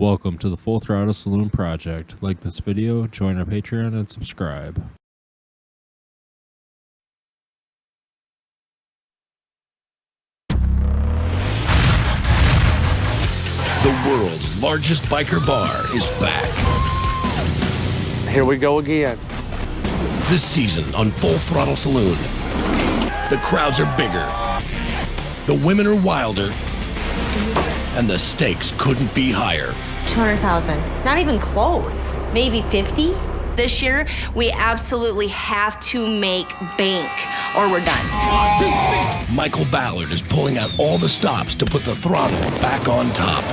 Welcome to the Full Throttle Saloon Project. Like this video, join our Patreon, and subscribe. The world's largest biker bar is back. Here we go again. This season on Full Throttle Saloon, the crowds are bigger, the women are wilder, and the stakes couldn't be higher. 200,000. Not even close. Maybe 50. This year, we absolutely have to make bank or we're done. Michael Ballard is pulling out all the stops to put the throttle back on top.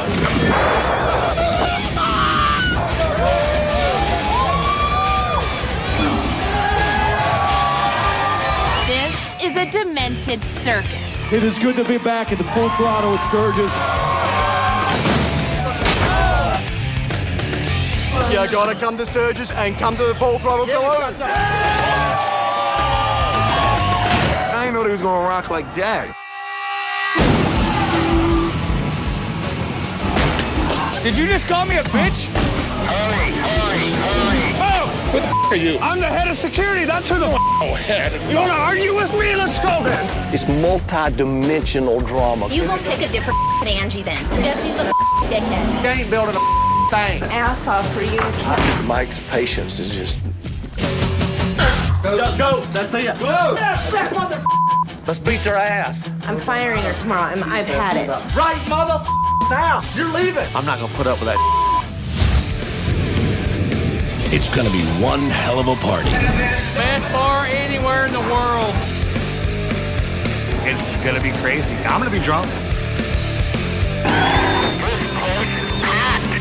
This is a demented circus. It is good to be back at the Full Throttle with Sturgis. You gotta come to Sturgis and come to the Full Throttle Saloon. I ain't know he was gonna rock like that. Did you just call me a bitch? Oh, who the are you? I'm the head of security. That's who the head. You wanna argue with me? Let's go then. It's multi-dimensional drama. You go pick a different Angie then. Jesse's a dickhead. You ain't building a thing. Ass off for you. Mike's patience is just... Go! That's it! Go! Let's beat their ass. I'm firing her tomorrow. I've had it. Right, mother now! You're leaving! I'm not gonna put up with that. It's gonna be one hell of a party. Best bar anywhere in the world. It's gonna be crazy. I'm gonna be drunk.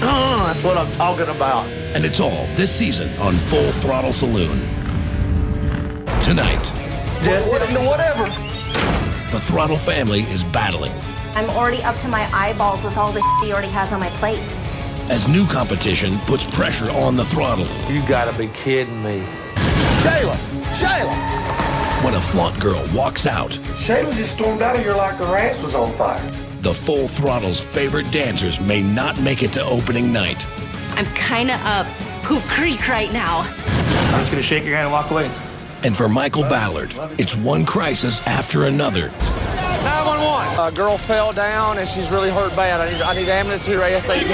Oh, that's what I'm talking about. And it's all this season on Full Throttle Saloon. Tonight, Jesse, whatever. the Throttle family is battling I'm already up to my eyeballs with all the he already has on my plate. as new competition puts pressure on the throttle. You gotta be kidding me. Shayla! When a flaunt girl walks out, Shayla just stormed out of here like her ass was on fire. the Full Throttle's favorite dancers may not make it to opening night. I'm kind of up poop creek right now. I'm just gonna shake your hand and walk away. And for Michael Ballard, it's one crisis after another. 911. A girl fell down and she's really hurt bad. I need ambulance here ASAP.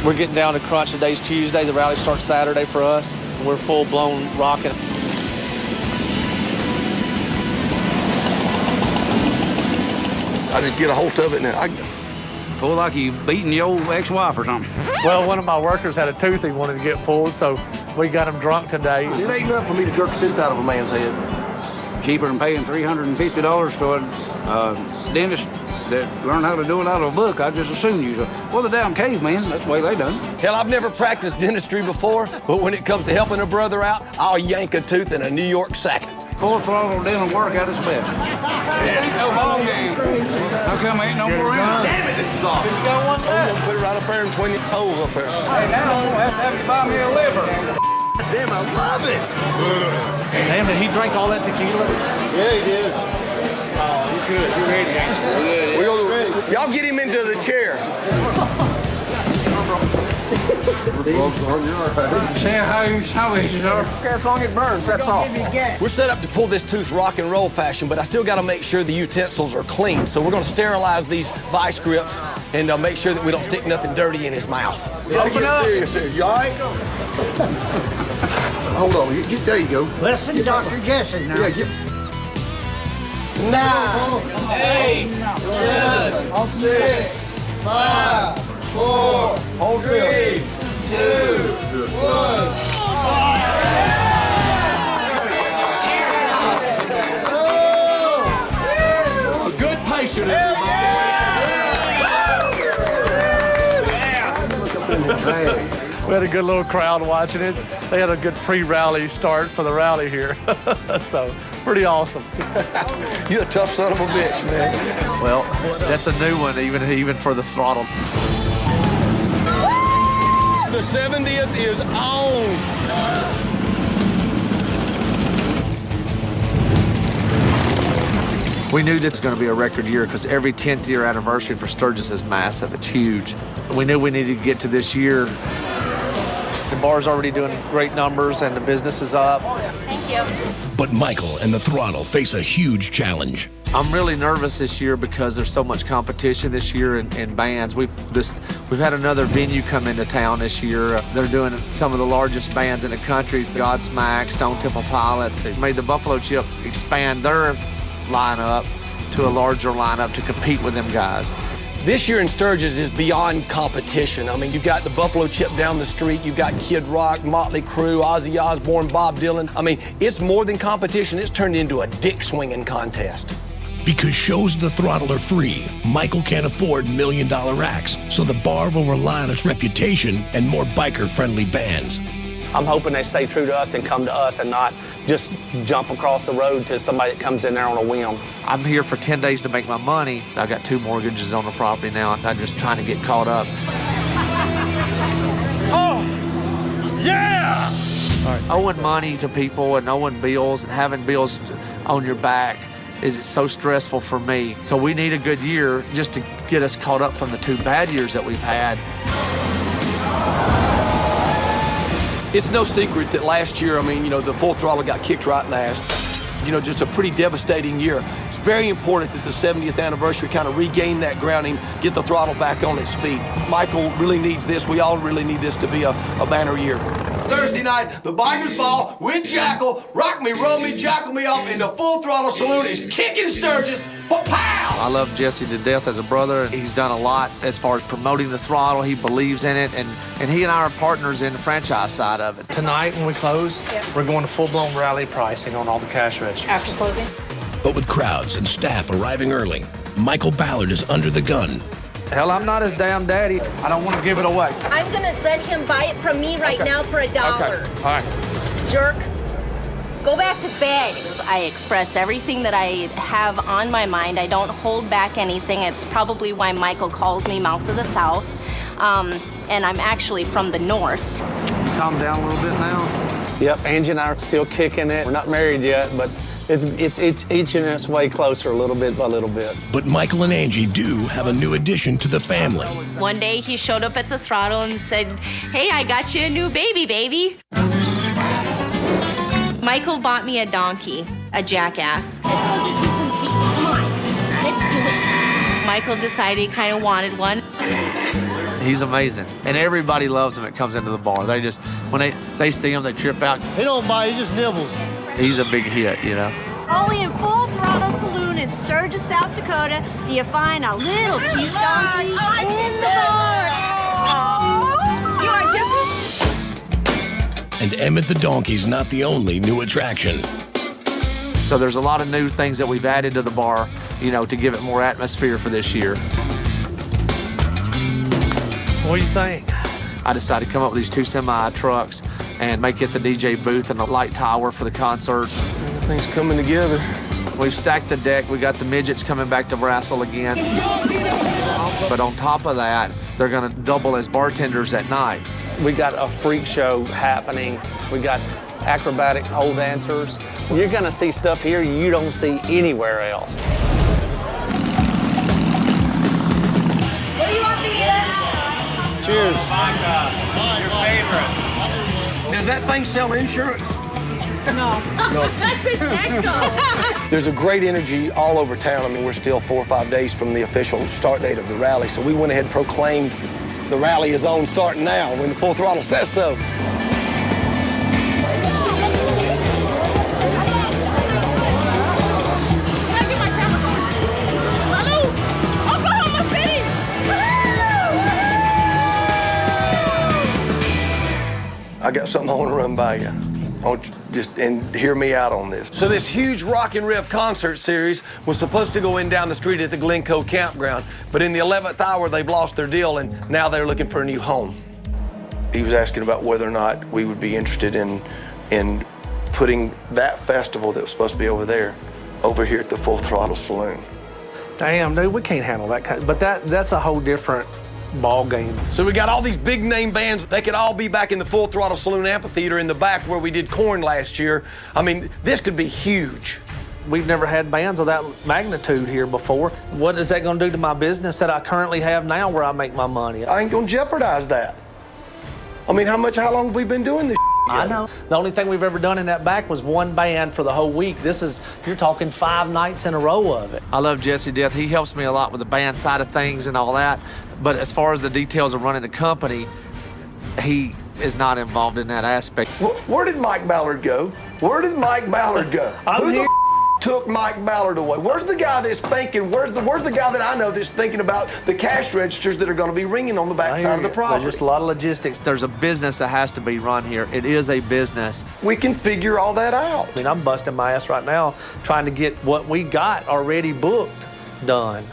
We're getting down to crunch. Today's Tuesday. The rally starts Saturday for us. We're full-blown rocking. I just get a hold of it and I Pull like you beating your ex-wife or something. Well, one of my workers had a tooth he wanted to get pulled, so we got him drunk today. It ain't enough for me to jerk the tooth out of a man's head. Cheaper than paying $350 to a dentist that learned how to do it out of a book. I just assumed you. Well, the damn caveman, that's the way they done. Hell, I've never practiced dentistry before, but when it comes to helping a brother out, I'll yank a tooth in a New York second. Full throttle dental work at its best. No ball game. How come ain't no more in? Damn it, this is off. You got one left. Put it right up there in between the holes up there. Hey, now I'm gonna have to buy me a liver. Damn, I love it. Damn, did he drink all that tequila? Yeah, he did. Oh, you good. You ready? We go ready. Y'all get him into the chair. How is it, sir? As long as it burns, that's all. We're set up to pull this tooth rock and roll fashion, but I still got to make sure the utensils are clean. So we're going to sterilize these vice grips and make sure that we don't stick nothing dirty in his mouth. Open up. Serious here. You all right? Hold on. There you go. Listen to Dr. Jesse now. Yeah, get... 9, 8, 7, 6, 5, 4, 3, 2, 1. Good patient. We had a good little crowd watching it. They had a good pre-rally start for the rally here. So, pretty awesome. You're a tough son of a bitch, man. Well, that's a new one, even for the throttle. The 70th is on. We knew this was going to be a record year because every 10th year anniversary for Sturgis is massive. It's huge. We knew we needed to get to this year. The bar's already doing great numbers and the business is up. Thank you. But Michael and the Throttle face a huge challenge. I'm really nervous this year because there's so much competition this year in bands. We've had another venue come into town this year. They're doing some of the largest bands in the country, Godsmack, Stone Temple Pilots. They've made the Buffalo Chip expand their lineup to a larger lineup to compete with them guys. This year in Sturgis is beyond competition. I mean, you've got the Buffalo Chip down the street, you've got Kid Rock, Motley Crue, Ozzy Osbourne, Bob Dylan. I mean, it's more than competition, it's turned into a dick-swinging contest. Because shows at the Throttle are free, Michael can't afford million-dollar acts, so the bar will rely on its reputation and more biker-friendly bands. I'm hoping they stay true to us and come to us and not just jump across the road to somebody that comes in there on a whim. I'm here for 10 days to make my money. I've got 2 mortgages on the property now. I'm just trying to get caught up. Oh, yeah! All right. Owing money to people and owing bills and having bills on your back is so stressful for me. So we need a good year just to get us caught up from the 2 bad years that we've had. It's no secret that last year, I mean, you know, the Full Throttle got kicked right last. You know, just a pretty devastating year. It's very important that the 70th anniversary kind of regain that grounding, get the Throttle back on its feet. Michael really needs this. We all really need this to be a banner year. Thursday night, the Bikers Ball with Jackal, Rock Me, Roll Me, Jackal Me Up, and the Full Throttle Saloon is kicking Sturgis. Pow! I love Jesse to death as a brother. He's done a lot as far as promoting the Throttle. He believes in it, and he and I are partners in the franchise side of it. Tonight when we close, we're going to full-blown rally pricing on all the cash registers. After closing? But with crowds and staff arriving early, Michael Ballard is under the gun. Hell, I'm not his damn daddy. I don't want to give it away. I'm gonna let him buy it from me right now for $1. Okay, all right. Jerk. Go back to bed. I express everything that I have on my mind. I don't hold back anything. It's probably why Michael calls me Mouth of the South. And I'm actually from the North. Calm down a little bit now. Yep, Angie and I are still kicking it. We're not married yet, but it's inching its way closer a little bit by little bit. But Michael and Angie do have a new addition to the family. One day he showed up at the Throttle and said, "Hey, I got you a new baby. Michael bought me a donkey, a jackass. Come on, let's do it. Michael decided he kind of wanted one. He's amazing, and everybody loves him that comes into the bar. They just, when they see him, they trip out. He don't bite, he just nibbles. He's a big hit, you know. Only in Full Throttle Saloon in Sturgis, South Dakota, do you find a little cute donkey in the bar. You like kisses? And Emmett the Donkey's not the only new attraction. So there's a lot of new things that we've added to the bar, you know, to give it more atmosphere for this year. What do you think? I decided to come up with these 2 semi-trucks and make it the DJ booth and the light tower for the concerts. Everything's coming together. We've stacked the deck. We got the midgets coming back to wrestle again. But on top of that, they're going to double as bartenders at night. We got a freak show happening. We got acrobatic pole dancers. You're going to see stuff here you don't see anywhere else. What do you want to eat? Cheers. Your favorite. Does that thing sell insurance? No. That's a deco. There's a great energy all over town. I mean, we're still 4 or 5 days from the official start date of the rally, so we went ahead and proclaimed the rally is on starting now when the Full Throttle says so. I got something I want to run by you. I want you just and hear me out on this. So this huge Rock and Rev concert series was supposed to go in down the street at the Glencoe campground, but in the 11th hour they've lost their deal and now they're looking for a new home. He was asking about whether or not we would be interested in putting that festival that was supposed to be over there over here at the Full Throttle Saloon. Damn, dude, we can't handle that kind of, but that's a whole different ball game. So we got all these big name bands. They could all be back in the Full Throttle Saloon amphitheater in the back where we did Korn last year. I mean, this could be huge. We've never had bands of that magnitude here before. What is that gonna do to my business that I currently have now where I make my money? I ain't gonna jeopardize that. I mean, how long have we been doing this? I know. The only thing we've ever done in that back was one band for the whole week. You're talking 5 nights in a row of it. I love Jesse to death. He helps me a lot with the band side of things and all that. But as far as the details of running the company, he is not involved in that aspect. Where did Mike Ballard go? Where did Mike Ballard go? Who the took Mike Ballard away? Where's the guy that's thinking, where's the guy that I know that's thinking about the cash registers that are going to be ringing on the backside of the property? There's just a lot of logistics. There's a business that has to be run here. It is a business. We can figure all that out. I mean, I'm busting my ass right now trying to get what we got already booked done.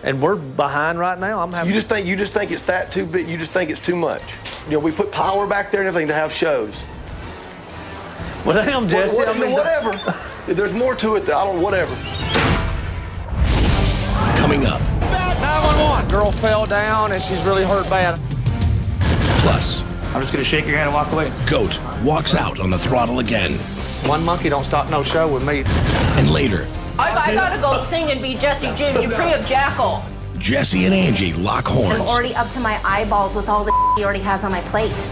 And we're behind right now. You just think it's that too big? You just think it's too much? You know, we put power back there and everything to have shows. Well, damn, Jesse. Whatever. There's more to it. Whatever. Coming up. 911. Girl fell down and she's really hurt bad. Plus. I'm just gonna shake your hand and walk away. Goat walks out on the throttle again. One monkey don't stop no show with me. And later. I gotta go sing and be Jesse James Dupree of Jackal. Jesse and Angie lock horns. I'm already up to my eyeballs with all the he already has on my plate.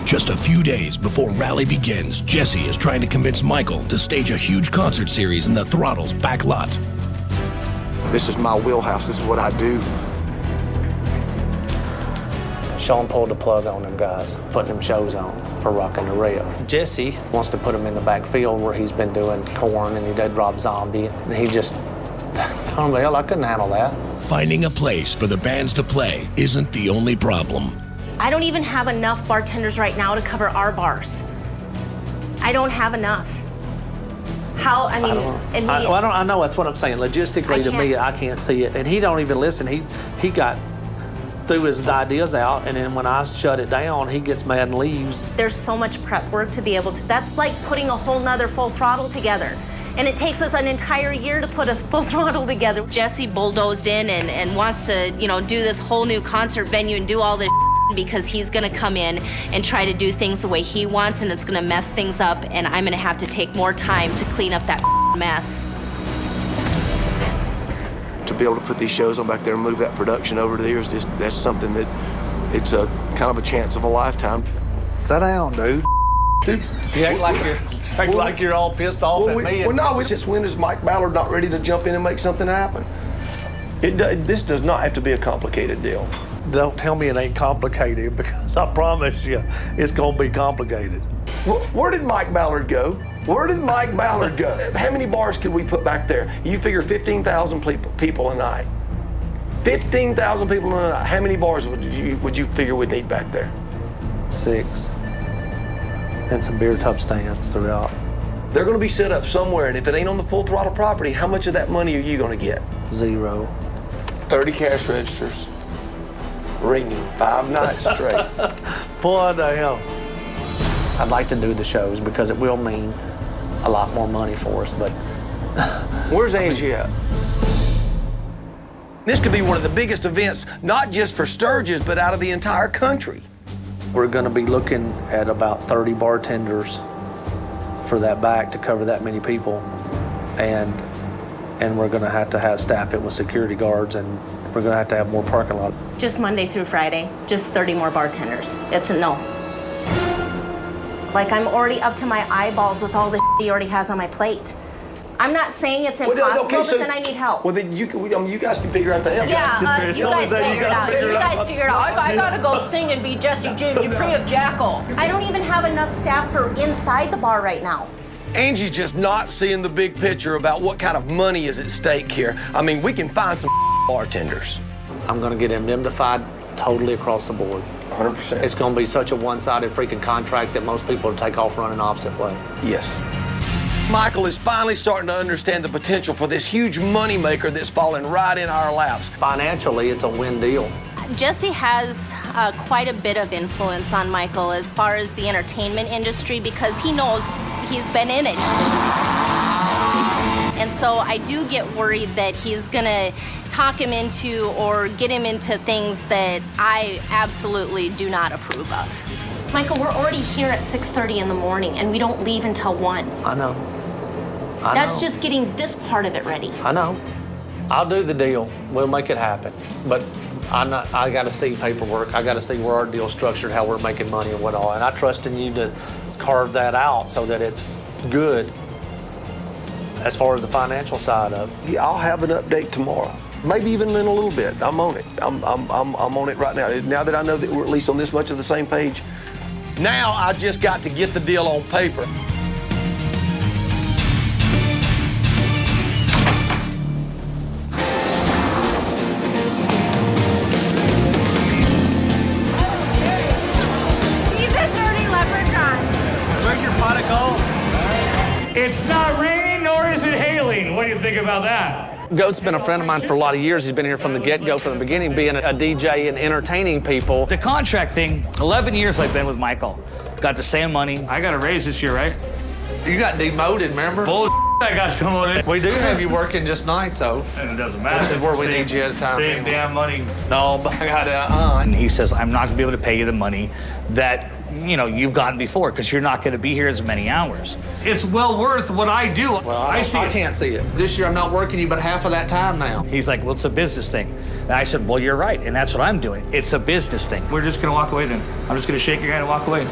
Just a few days before Rally begins, Jesse is trying to convince Michael to stage a huge concert series in the Throttle's back lot. This is my wheelhouse. This is what I do. Sean pulled the plug on them guys, putting them shows on for Rockin' the Rail. Jesse wants to put him in the back field where he's been doing Korn and he did Rob Zombie. And he just told me, hell, I couldn't handle that. Finding a place for the bands to play isn't the only problem. I don't even have enough bartenders right now to cover our bars. I don't have enough. How, I mean, I know that's what I'm saying. Logistically, to me, I can't see it. And he don't even listen. He got threw his ideas out, and then when I shut it down, he gets mad and leaves. There's so much prep work to be able to, that's like putting a whole nother Full Throttle together. And it takes us an entire year to put a Full Throttle together. Jesse bulldozed in and wants to, do this whole new concert venue and do all this because he's gonna come in and try to do things the way he wants, and it's gonna mess things up, and I'm gonna have to take more time to clean up that mess. To be able to put these shows on back there and move that production over to there, that's something that it's a kind of a chance of a lifetime. Sit down, dude. You act like you're all pissed off at me. Well, no, it's just when is Mike Ballard not ready to jump in and make something happen? This does not have to be a complicated deal. Don't tell me it ain't complicated, because I promise you it's gonna be complicated. Where did Mike Ballard go? Where did Mike Ballard go? How many bars could we put back there? You figure 15,000 people a night. 15,000 people a night. How many bars would you figure we'd need back there? 6. And some beer tub stands throughout. They're gonna be set up somewhere, and if it ain't on the Full Throttle property, how much of that money are you gonna get? 0. 30 cash registers. Ringing 5 nights straight. Boy, the hell. I'd like to do the shows because it will mean a lot more money for us, but... Where's Angie at? This could be one of the biggest events, not just for Sturgis, but out of the entire country. We're gonna be looking at about 30 bartenders for that back to cover that many people. And we're gonna have to staff it with security guards, and we're gonna have to have more parking lot. Just Monday through Friday, just 30 more bartenders. It's a no. Like, I'm already up to my eyeballs with all the he already has on my plate. I'm not saying it's impossible, but then I need help. Well, then you guys can figure out the help. Yeah, you guys figure it out. You guys figure it out. I gotta go sing and be Jesse James Dupree of Jackal. I don't even have enough staff for inside the bar right now. Angie's just not seeing the big picture about what kind of money is at stake here. I mean, we can find some bartenders. I'm gonna get indemnified totally across the board. 100%. It's gonna be such a one-sided freaking contract that most people will take off running opposite way. Yes. Michael is finally starting to understand the potential for this huge moneymaker that's falling right in our laps. Financially, it's a win deal. Jesse has quite a bit of influence on Michael as far as the entertainment industry, because he knows he's been in it. And so I do get worried that he's gonna talk him into or get him into things that I absolutely do not approve of. Michael, we're already here at 6:30 in the morning, and we don't leave until 1. I know. That's just getting this part of it ready. I know. I'll do the deal. We'll make it happen. But I got to see paperwork. I got to see where our deal's structured, how we're making money and what all. And I trust in you to carve that out so that it's good as far as the financial side of it. Yeah, I'll have an update tomorrow. Maybe even in a little bit. I'm on it. I'm on it right now. Now that I know that we're at least on this much of the same page, now I just got to get the deal on paper. It's not raining, nor is it hailing. What do you think about that? Goat's been a friend of mine for a lot of years. He's been here from the get-go, from the beginning, being a DJ and entertaining people. The contract thing, 11 years I've been with Michael. Got the same money. I got a raise this year, right? You got demoted, remember? I got demoted. We do have you working just nights, though. And it doesn't matter. This is where we need you at a time. Same damn money. No, but I got And he says, I'm not going to be able to pay you the money that you've gotten before because you're not going to be here as many hours. It's well worth what I do. Well, I can't see it. This year I'm not working you but half of that time now. He's like, well, it's a business thing. And I said, well, you're right, and that's what I'm doing. It's a business thing. We're just going to walk away then. I'm just going to shake your hand and walk away.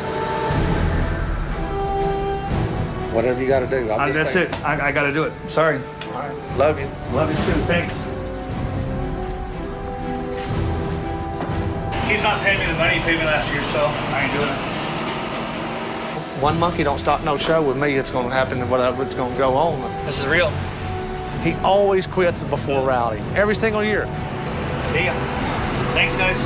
Whatever you got to do. That's it. I got to do it. Sorry. All right. Love you. Love you too. Thanks. He's not paying me the money he paid me last year, so I ain't doing it. One monkey don't stop no show with me. It's going to happen and what's going to go on. This is real. He always quits before rally. Every single year. See ya. Thanks, guys.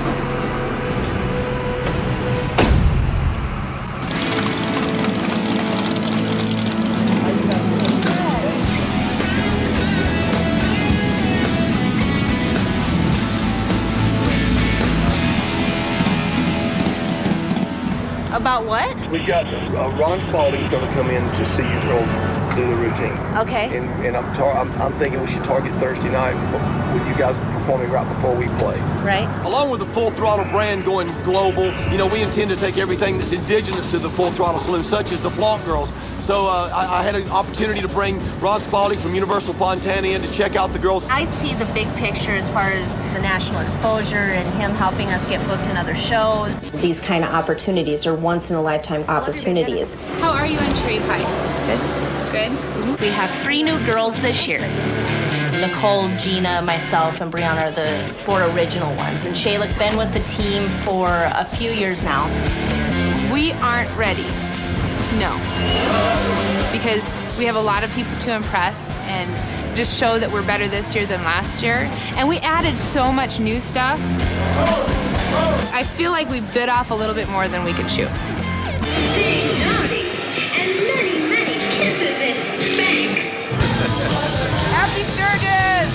About what? We got Ron Spalding's going to come in to see you girls do the routine. Okay. And I'm thinking we should target Thursday night with you guys performing right before we play. Right. Along with the Full Throttle brand going global, we intend to take everything that's indigenous to the Full Throttle Saloon, such as the Blanc girls. So I had an opportunity to bring Ron Spalding from Universal Fontana in to check out the girls. I see the big picture as far as the national exposure and him helping us get booked in other shows. These kind of opportunities are once-in-a-lifetime opportunities. How are you in tree pipe? Good. We have 3 new girls this year. Nicole, Gina, myself, and Brianna are the 4 original ones. And Shayla's been with the team for a few years now. We aren't ready. No. Because we have a lot of people to impress and just show that we're better this year than last year. And we added so much new stuff. I feel like we bit off a little bit more than we could chew. Sing howdy and many, many kisses and spanks. Happy Sturgis!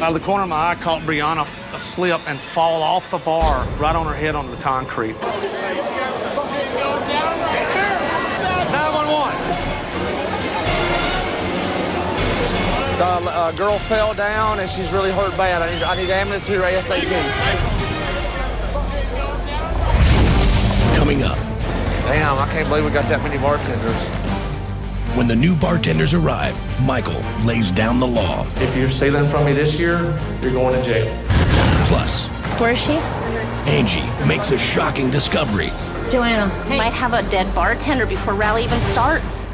Out of the corner of my eye, I caught Brianna slip and fall off the bar right on her head onto the concrete. 911. A girl fell down and she's really hurt bad. I need ambulance here ASAP. Coming up. Damn, I can't believe we got that many bartenders. When the new bartenders arrive, Michael lays down the law. If you're stealing from me this year, you're going to jail. Plus, Where is she? Angie makes a shocking discovery. Joanna. Hey. Might have a dead bartender before rally even starts.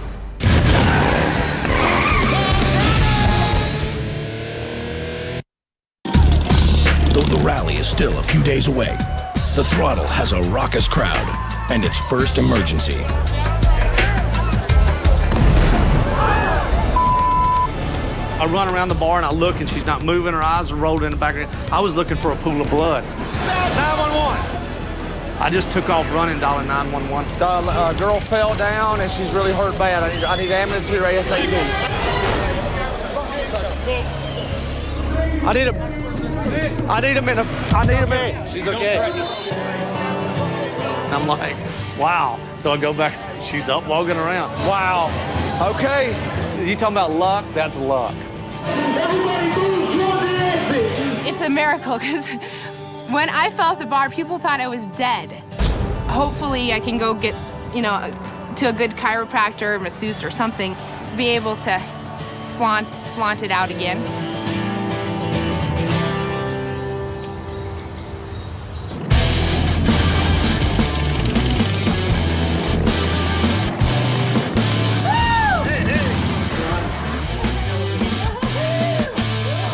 Though the rally is still a few days away, the Throttle has a raucous crowd and its first emergency. I run around the bar and I look and she's not moving, her eyes are rolled in the back of her head. I was looking for a pool of blood. 911. I just took off running, dialing 911. The girl fell down and she's really hurt bad. I need ambulance here ASAP. I need a minute. She's okay. And I'm like, wow. So I go back, she's up walking around. Wow. Okay. You talking about luck? That's luck. Everybody move toward the exit. It's a miracle because when I fell off the bar, people thought I was dead. Hopefully I can go get, to a good chiropractor, masseuse or something, be able to flaunt it out again.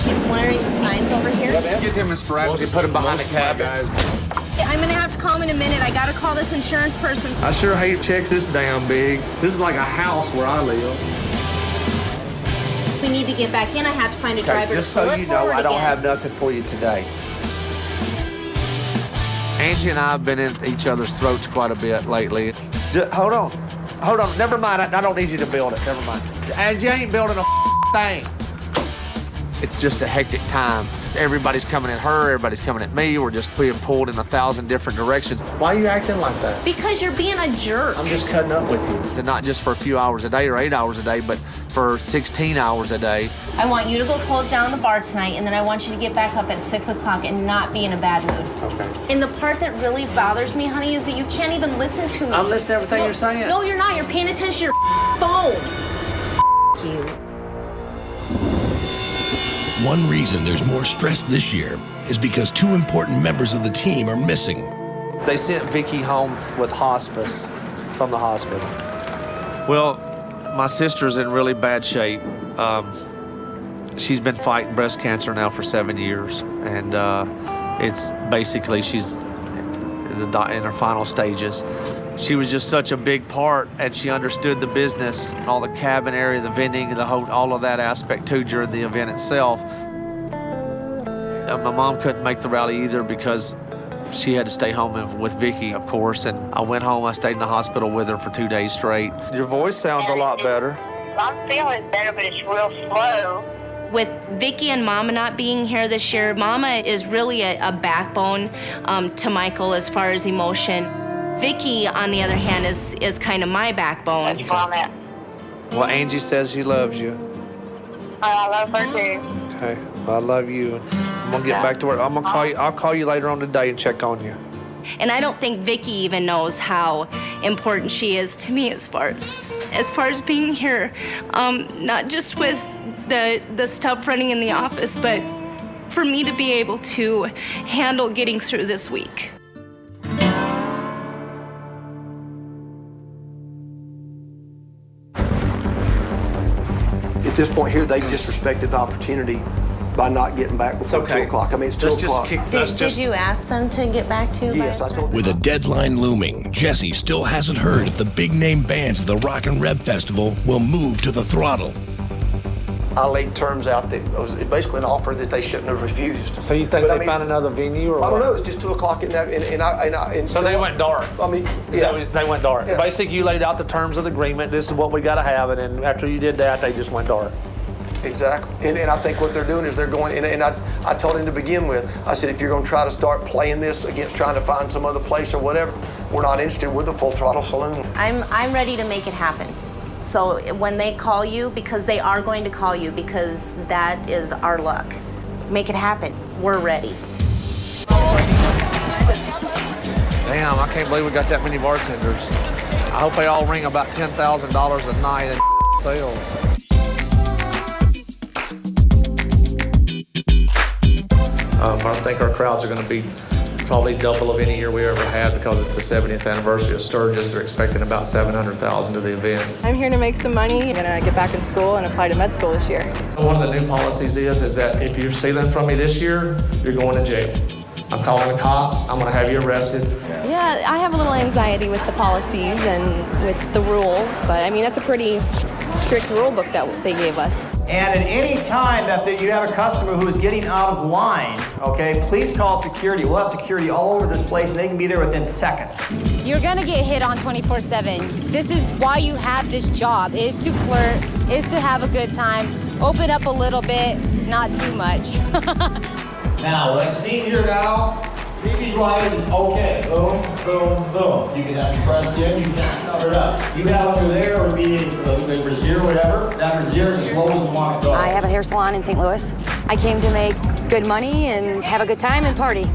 He's wearing the signs over here. Get him in sporadic, put him behind the cabins. I'm gonna have to call him in a minute. I gotta call this insurance person. I sure hate checks this damn big. This is like a house where I live. If we need to get back in, I have to find a driver Just to pull so it you know, forward I don't again. have nothing for you today. Angie and I have been in each other's throats quite a bit lately. Hold on. Never mind. I don't need you to build it. Never mind. Angie ain't building a thing. It's just a hectic time. Everybody's coming at her, everybody's coming at me. We're just being pulled in 1,000 different directions. Why are you acting like that? Because you're being a jerk. I'm just cutting up with you. And not just for a few hours a day or 8 hours a day, but for 16 hours a day. I want you to go close down the bar tonight, and then I want you to get back up at 6 o'clock and not be in a bad mood. Okay. And the part that really bothers me, honey, is that you can't even listen to me. I'm listening to everything you're saying. No, you're not. You're paying attention to your phone. You. One reason there's more stress this year is because 2 important members of the team are missing. They sent Vicky home with hospice from the hospital. Well, my sister's in really bad shape. She's been fighting breast cancer now for 7 years, and it's basically she's in her final stages. She was just such a big part, and she understood the business, all the cabin area, the vending, all of that aspect too during the event itself. My mom couldn't make the rally either because she had to stay home with Vicky, of course, and I went home. I stayed in the hospital with her for 2 days straight. Your voice sounds a lot better. I'm feeling better, but it's real slow. With Vicky and Mama not being here this year, Mama is really a backbone to Michael as far as emotion. Vicky, on the other hand, is kind of my backbone. Well, Angie says she loves you. I love her too. Okay, well, I love you. I'm gonna get back to work. I'm gonna call you. I'll call you later on today and check on you. And I don't think Vicky even knows how important she is to me as far as being here, not just with the stuff running in the office, but for me to be able to handle getting through this week. At this point here, they disrespected the opportunity by not getting back before 2 o'clock. I mean, it's 2 o'clock. Did you ask them to get back to you? Yes, I told them. With a deadline looming, Jesse still hasn't heard if the big-name bands of the Rock and Rev Festival will move to the Throttle. I laid terms out that was basically an offer that they shouldn't have refused. So you think they found another venue, or I don't what? know. It's just 2 o'clock in that, and So they went dark. I mean, They went dark. Yes. Basically, you laid out the terms of the agreement. This is what we got to have, and then after you did that, they just went dark. Exactly. And I think what they're doing is they're going, and I told him to begin with, I said, if you're going to try to start playing this against trying to find some other place or whatever, we're not interested. We're the Full Throttle Saloon. I'm ready to make it happen. So when they call you, because they are going to call you, because that is our luck, make it happen. We're ready. Damn, I can't believe we got that many bartenders. I hope they all ring about $10,000 a night in sales. I think our crowds are going to be probably double of any year we ever had because it's the 70th anniversary of Sturgis. They're expecting about 700,000 to the event. I'm here to make some money. I'm gonna get back in school and apply to med school this year. One of the new policies is that if you're stealing from me this year, you're going to jail. I'm calling the cops. I'm going to have you arrested. Yeah, Yeah, I have a little anxiety with the policies and with the rules, but I mean, that's a pretty strict rule book that they gave us. And at any time that you have a customer who is getting out of line, okay, please call security. We'll have security all over this place, and they can be there within seconds. You're gonna get hit on 24/7. This is why you have this job, is to flirt, is to have a good time, open up a little bit, not too much. Now, what I'm seeing here now, previous rise is okay. Boom, boom, boom. You can have it pressed in, you can have it covered up. You have under there would be the brassiere, whatever. That brassiere is as low as you want to go. I have a hair salon in St. Louis. I came to make good money and have a good time and party.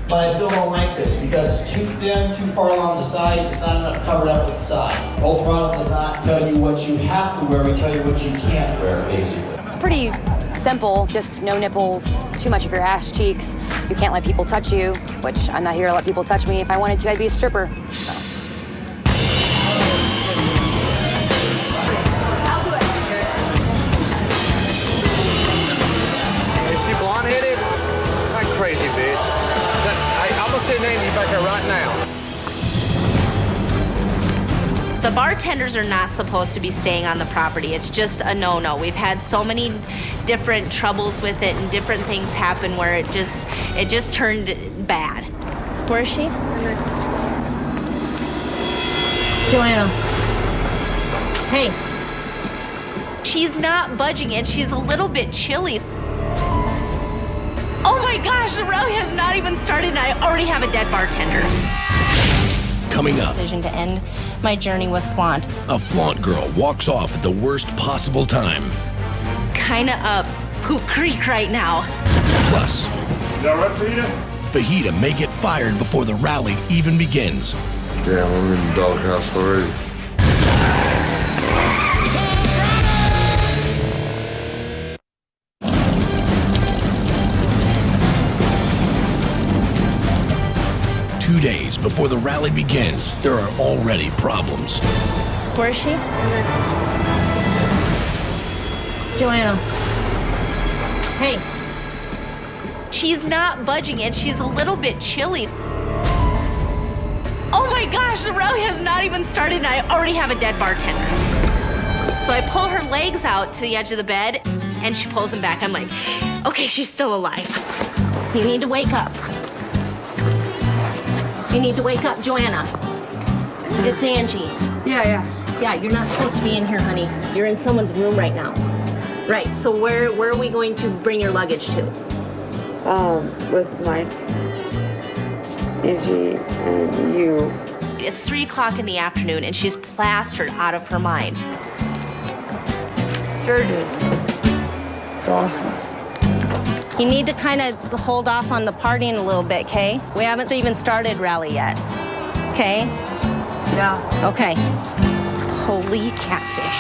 But I still don't like this because it's too thin, too far along the side. It's not enough covered up with the side. Full throttle does not tell you what you have to wear. We tell you what you can't wear, basically. Pretty simple, just no nipples, too much of your ass cheeks. You can't let people touch you, which I'm not here to let people touch me. If I wanted to, I'd be a stripper. So. Is she blonde-headed? Like crazy, bitch. I'm gonna sit down you back there right now. The bartenders are not supposed to be staying on the property. It's just a no-no. We've had so many different troubles with it and different things happen where it just turned bad. Where is she? Joanna. Hey. She's not budging and she's a little bit chilly. Oh my gosh, the rally has not even started and I already have a dead bartender. Coming up. Decision to end my journey with flaunt. A flaunt girl walks off at the worst possible time. Kinda up poop creek right now. Plus, is that right, Fajita? Fajita may get fired before the rally even begins. Damn, I'm in the doghouse already. 2 days before the rally begins, there are already problems. Where is she? Joanna. Hey. She's not budging and she's a little bit chilly. Oh my gosh, the rally has not even started and I already have a dead bartender. So I pull her legs out to the edge of the bed and she pulls them back. I'm like, okay, she's still alive. You need to wake up. You need to wake up, Joanna. It's Angie. Yeah. Yeah, you're not supposed to be in here, honey. You're in someone's room right now. Right, so where are we going to bring your luggage to? With my Angie and you. It's 3 o'clock in the afternoon and she's plastered out of her mind. Sturgis. It's awesome. You need to kind of hold off on the partying a little bit, okay? We haven't even started rally yet, okay? Yeah. Okay. Holy catfish.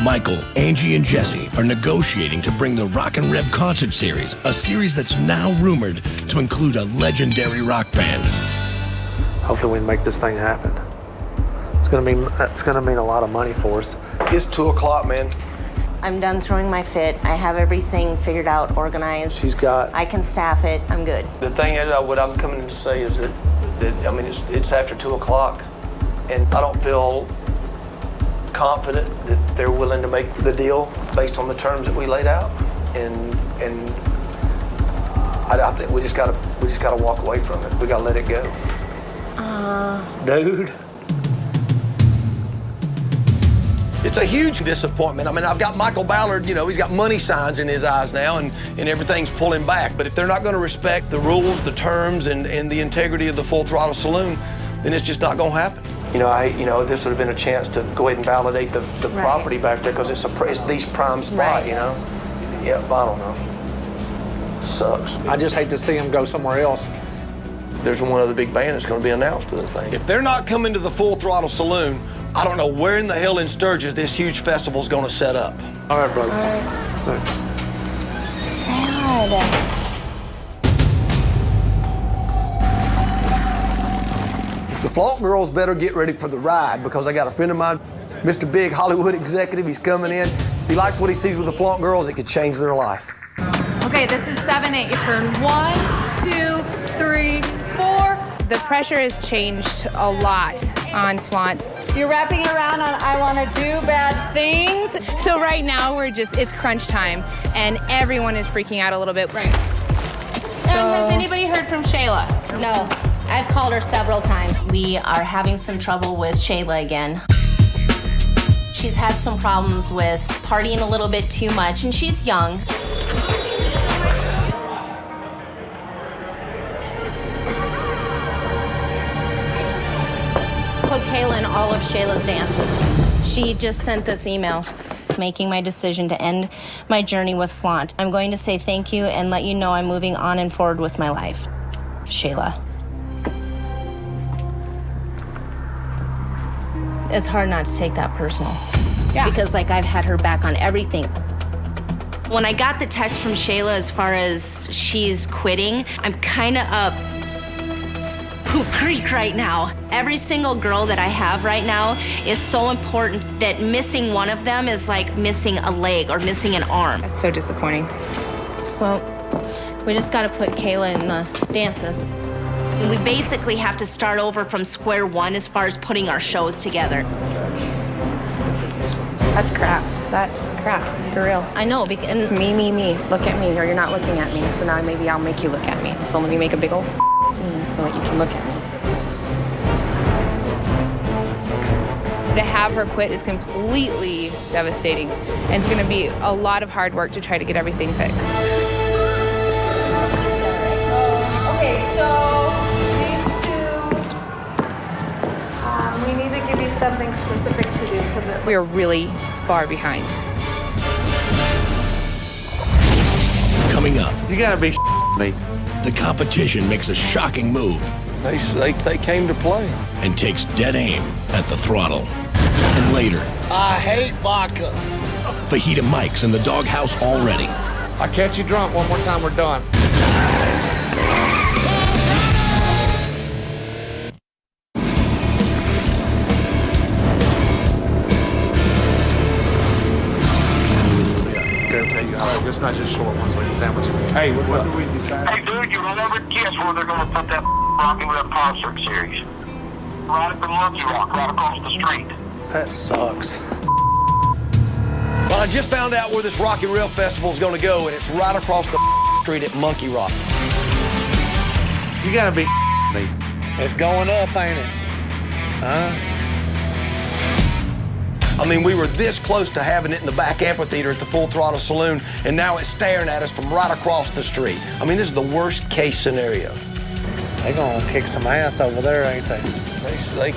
Michael, Angie, and Jesse are negotiating to bring the Rock and Rev Concert Series, a series that's now rumored to include a legendary rock band. Hopefully we can make this thing happen. It's gonna mean a lot of money for us. It's 2 o'clock, man. I'm done throwing my fit. I have everything figured out, organized. I can staff it. I'm good. The thing is, what I'm coming in to say is that I mean, it's after 2 o'clock, and I don't feel confident that they're willing to make the deal based on the terms that we laid out, and I think we just gotta walk away from it. We gotta let it go. Dude. It's a huge disappointment. I mean, I've got Michael Ballard, you know, he's got money signs in his eyes now, and everything's pulling back. But if they're not going to respect the rules, the terms, and the integrity of the Full Throttle Saloon, then it's just not going to happen. You know, this would have been a chance to go ahead and validate the property back there because it's the prime spot, you know. Yeah, I don't know. Sucks. I just hate to see them go somewhere else. There's one other big band that's going to be announced to the thing. If they're not coming to the Full Throttle Saloon, I don't know where in the hell in Sturgis this huge festival's going to set up. All right, brother. All right. So. Sad. The Flaunt girls better get ready for the ride because I got a friend of mine, Mr. Big Hollywood executive. He's coming in. He likes what he sees with the flaunt girls. It could change their life. Okay, this is 7-8. You turn 1, 2, 3, 4. The pressure has changed a lot on flaunt. You're wrapping around on I want to do bad things. So right now it's crunch time and everyone is freaking out a little bit. Right. Has anybody heard from Shayla? No, I've called her several times. We are having some trouble with Shayla again. She's had some problems with partying a little bit too much, and she's young. Put Kayla in all of Shayla's dances. She just sent this email, making my decision to end my journey with flaunt. I'm going to say thank you and let you know I'm moving on and forward with my life. Shayla. It's hard not to take that personal. Yeah. Because like I've had her back on everything. When I got the text from Shayla as far as she's quitting, I'm kind of up Poop Creek right now. Every single girl that I have right now is so important that missing one of them is like missing a leg or missing an arm. That's so disappointing. Well, we just got to put Kayla in the dances. We basically have to start over from square one as far as putting our shows together. That's crap. That's crap, for real. I know. It's me. Look at me, or you're not looking at me. So now maybe I'll make you look at me. So let me make a big old scene so that you can look at me. To have her quit is completely devastating. And it's going to be a lot of hard work to try to get everything fixed. Okay, so these two, we need to give you something specific to do because we are really far behind. Coming up. You gotta be me. The competition makes a shocking move. They came to play. And takes dead aim at the throttle. And later, I hate vodka. Fajita Mike's in the doghouse already. I'll catch you drunk one more time, we're done. It's not just short ones, we can sandwich them. Hey, what's up? Hey, dude, you run over to Kiss where they're going to put that Rocky Rip concert series. Right from Monkey Rock, right across the street. That sucks. Well, I just found out where this Rock and Rail Festival is going to go, and it's right across the street at Monkey Rock. You gotta be me. It's going up, ain't it? Huh? I mean, we were this close to having it in the back amphitheater at the Full Throttle Saloon, and now it's staring at us from right across the street. I mean, this is the worst case scenario. They gonna kick some ass over there, ain't they?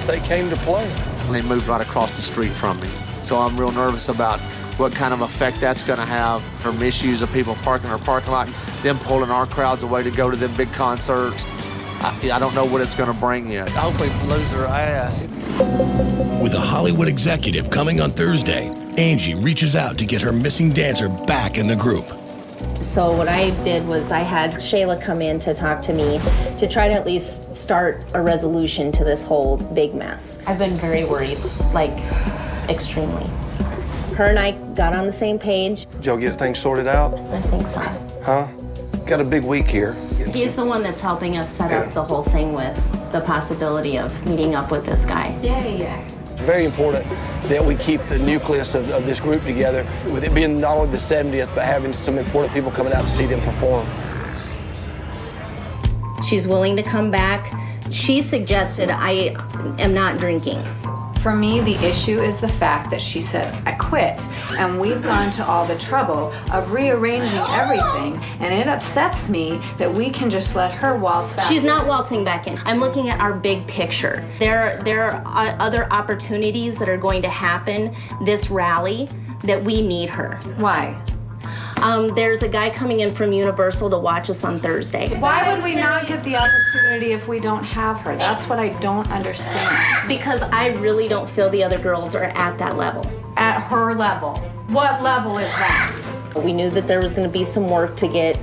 They came to play. They moved right across the street from me. So I'm real nervous about what kind of effect that's gonna have from issues of people parking our parking lot, them pulling our crowds away to go to them big concerts. I don't know what it's gonna bring yet. I hope they lose their ass. With a Hollywood executive coming on Thursday, Angie reaches out to get her missing dancer back in the group. So what I did was I had Shayla come in to talk to me to try to at least start a resolution to this whole big mess. I've been very worried, like extremely. Her and I got on the same page. Did y'all get things sorted out? I think so. Huh? Got a big week here. He's the one that's helping us set up the whole thing with the possibility of meeting up with this guy. Yeah. It's very important that we keep the nucleus of this group together, with it being not only the 70th, but having some important people coming out to see them perform. She's willing to come back. She suggested I am not drinking. For me, the issue is the fact that she said, I quit. And we've gone to all the trouble of rearranging everything. And it upsets me that we can just let her waltz back. She's not waltzing back in. I'm looking at our big picture. There are other opportunities that are going to happen this rally that we need her. Why? There's a guy coming in from Universal to watch us on Thursday. Why would we not get the opportunity if we don't have her? That's what I don't understand. Because I really don't feel the other girls are at that level. At her level. What level is that? We knew that there was going to be some work to get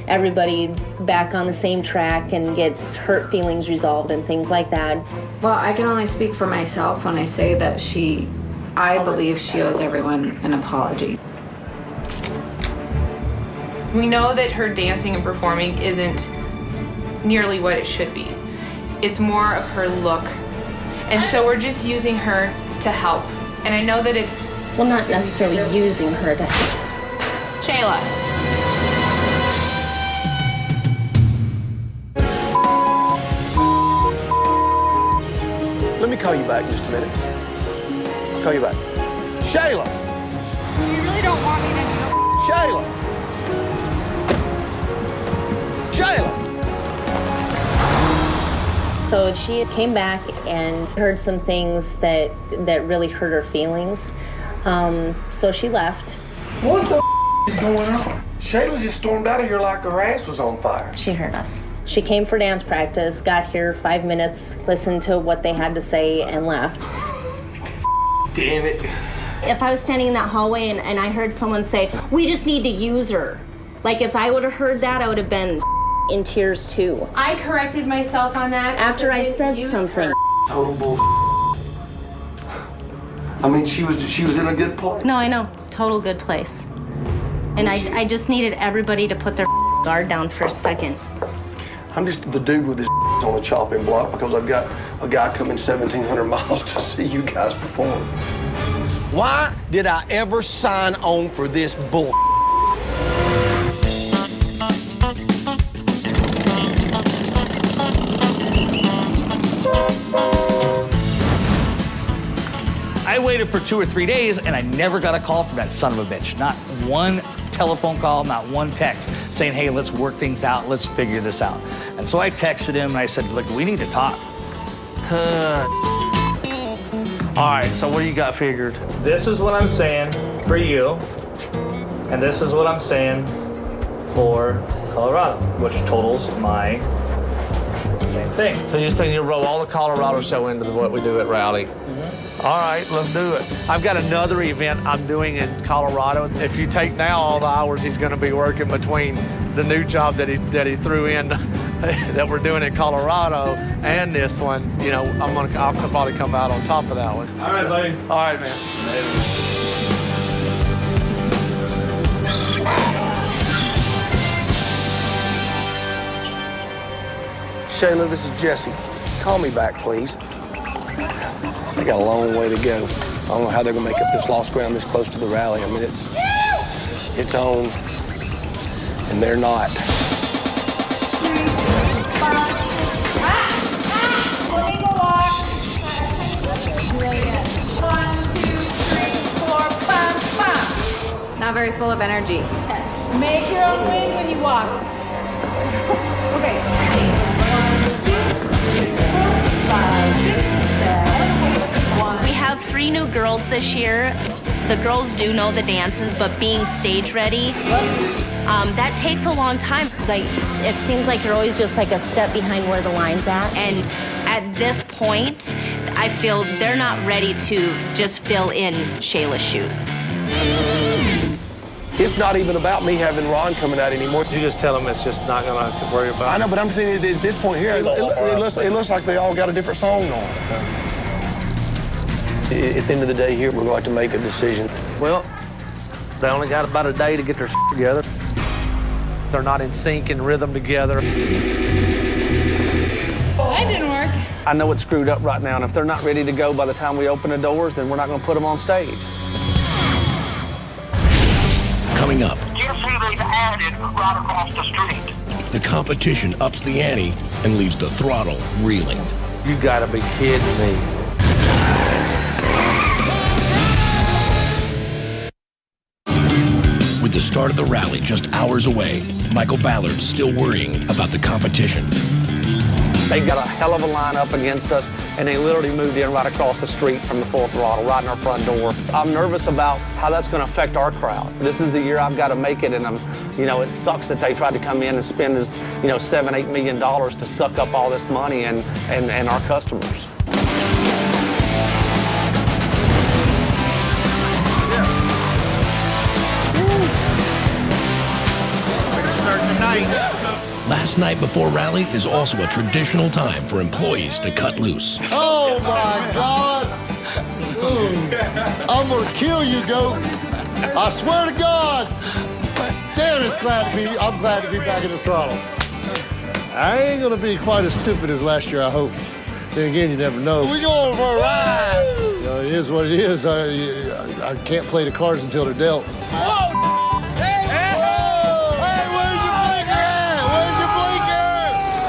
everybody back on the same track and get hurt feelings resolved and things like that. Well, I can only speak for myself when I say that I believe she owes everyone an apology. We know that her dancing and performing isn't nearly what it should be. It's more of her look. And so we're just using her to help. And I know that it's... Well, not necessarily using her to help. Shayla. Let me call you back just a minute. I'll call you back. Shayla! You really don't want me to know. Shayla! Shayla! So she came back and heard some things that really hurt her feelings. So she left. What the is going on? Shayla just stormed out of here like her ass was on fire. She heard us. She came for dance practice, got here 5 minutes, listened to what they had to say, and left. Damn it. If I was standing in that hallway and I heard someone say, "We just need to use her," like if I would have heard that, I would have been in tears too. I corrected myself on that. After I said something. Total bull. I mean, she was in a good place. No, I know. Total good place. And I just needed everybody to put their guard down for a second. I'm just the dude with his on the chopping block because I've got a guy coming 1,700 miles to see you guys perform. Why did I ever sign on for this bull? I waited for 2 or 3 days and I never got a call from that son of a bitch. Not one telephone call, not one text saying, hey, let's work things out, let's figure this out. And so I texted him and I said, look, we need to talk. All right, so what do you got figured? This is what I'm saying for you, and this is what I'm saying for Colorado, which totals my same thing. So you're saying you'll roll all the Colorado show into what we do at Rowdy? All right, let's do it. I've got another event I'm doing in Colorado. If you take now all the hours he's going to be working between the new job that he threw in that we're doing in Colorado and this one, you know, I'll probably come out on top of that one. All right, buddy. All right, man. Shayla, this is Jesse. Call me back, please. They got a long way to go. I don't know how they're gonna make up this lost ground this close to the rally. I mean, it's on, and they're not. Not very full of energy. Make your own wind when you walk. Okay. 1, 2, 3, 4, 5, 6, 7. We have 3 new girls this year. The girls do know the dances, but being stage ready, that takes a long time. Like, it seems like you're always just like a step behind where the line's at. And at this point, I feel they're not ready to just fill in Shayla's shoes. It's not even about me having Ron coming out anymore. You just tell them it's just not gonna worry about it. I know, but I'm saying at this point here, it looks like they all got a different song on. At the end of the day here, we're going to have to make a decision. Well, they only got about a day to get their together. They're not in sync and rhythm together. That didn't work. I know it's screwed up right now, and if they're not ready to go by the time we open the doors, then we're not going to put them on stage. Coming up, Guess who they've added right across the street? the competition ups the ante and leaves the throttle reeling. You gotta be kidding me. With the start of the rally just hours away, Michael Ballard's still worrying about the competition. They got a hell of a line up against us, and they literally moved in right across the street from the Full Throttle, right in our front door. I'm nervous about how that's going to affect our crowd. This is the year I've got to make it, and it sucks that they tried to come in and spend this, $7-8 million to suck up all this money and our customers. Last night before rally is also a traditional time for employees to cut loose. Oh my God! I'm gonna kill you, goat. I swear to God. damn, I'm glad to be back in the throttle. I ain't gonna be quite as stupid as last year, I hope. Then again, you never know. We going for a ride. It is what it is. I can't play the cards until they're dealt. Whoa! Hey, where's your blinker at? Where's your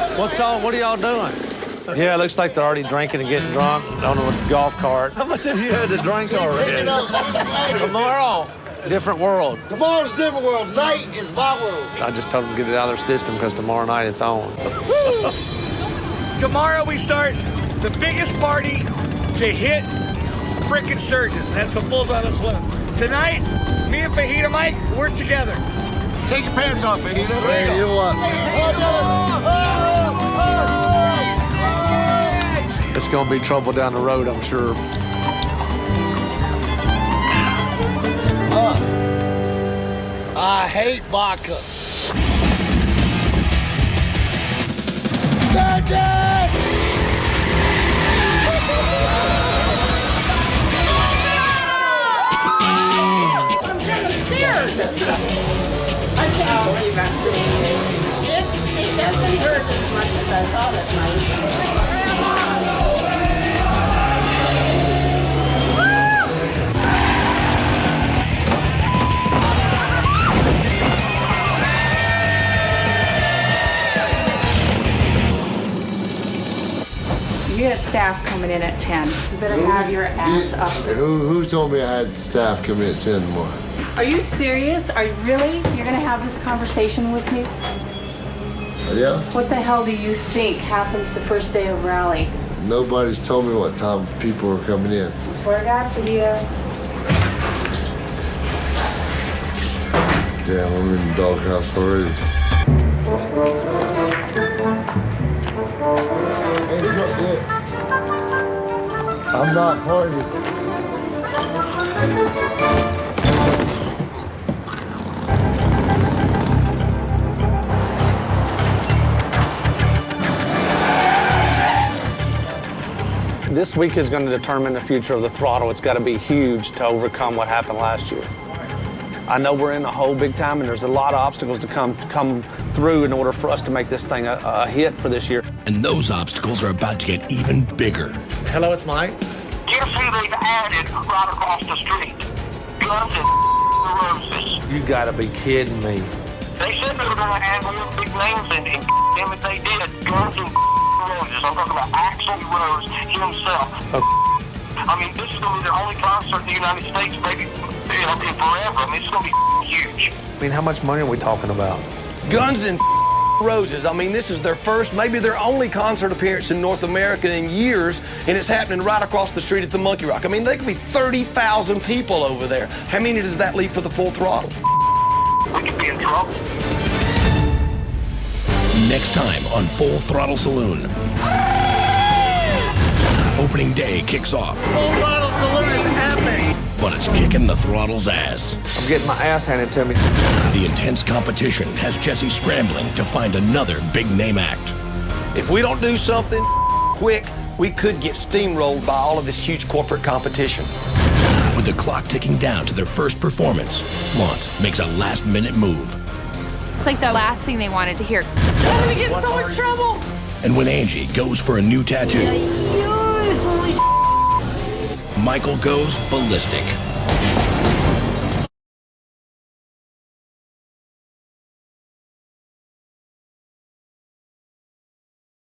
blinker? What's on? What are y'all doing? Yeah, it looks like they're already drinking and getting drunk on a golf cart. How much have you had to drink already? Tomorrow, different world. Tomorrow's a different world. Night is my world. I just told them to get it out of their system because tomorrow night it's on. Tomorrow we start the biggest party to hit frickin' Sturgis. That's the Full Throttle Saloon. Tonight, me and Fajita Mike, we're together. Take your pants off, Fajita. Hey, you what? It's gonna be trouble down the road, I'm sure. I hate vodka. I can't believe I'm doing it. It doesn't hurt as much as I thought it might. You had staff coming in at 10. You better have your ass up. Who told me I had staff come in at 10 in the morning? Are you serious? Are you really? You're gonna have this conversation with me? Yeah? What the hell do you think happens the first day of rally? Nobody's told me what time people are coming in. I swear to God, Fajita. Damn, I'm in the doghouse already. Hey, look, I'm not partying. This week is going to determine the future of the throttle. It's got to be huge to overcome what happened last year. I know we're in a hole big time, and there's a lot of obstacles to come through in order for us to make this thing a hit for this year. And those obstacles are about to get even bigger. Hello, it's Mike. Guess who they've added right across the street? Guns and Roses. You got to be kidding me. They said they were going to add more big names, and damn it, they did. Guns and Roses. I'm talking about Axl Rose himself. I mean, this is going to be their only concert in the United States, maybe in forever. I mean, it's going to be huge. I mean, how much money are we talking about? Guns and Roses. I mean, this is their first, maybe their only concert appearance in North America in years, and it's happening right across the street at the Monkey Rock. I mean, there could be 30,000 people over there. How many does that leave for the Full Throttle? We could be in trouble. Next time on Full Throttle Saloon. Opening day kicks off. Full Throttle Saloon is happening. But it's kicking the throttle's ass. I'm getting my ass handed to me. The intense competition has Jesse scrambling to find another big name act. If we don't do something quick, we could get steamrolled by all of this huge corporate competition. With the clock ticking down to their first performance, Flaunt makes a last-minute move. It's like the last thing they wanted to hear. I'm gonna get in so much trouble. And when Angie goes for a new tattoo, Michael goes ballistic.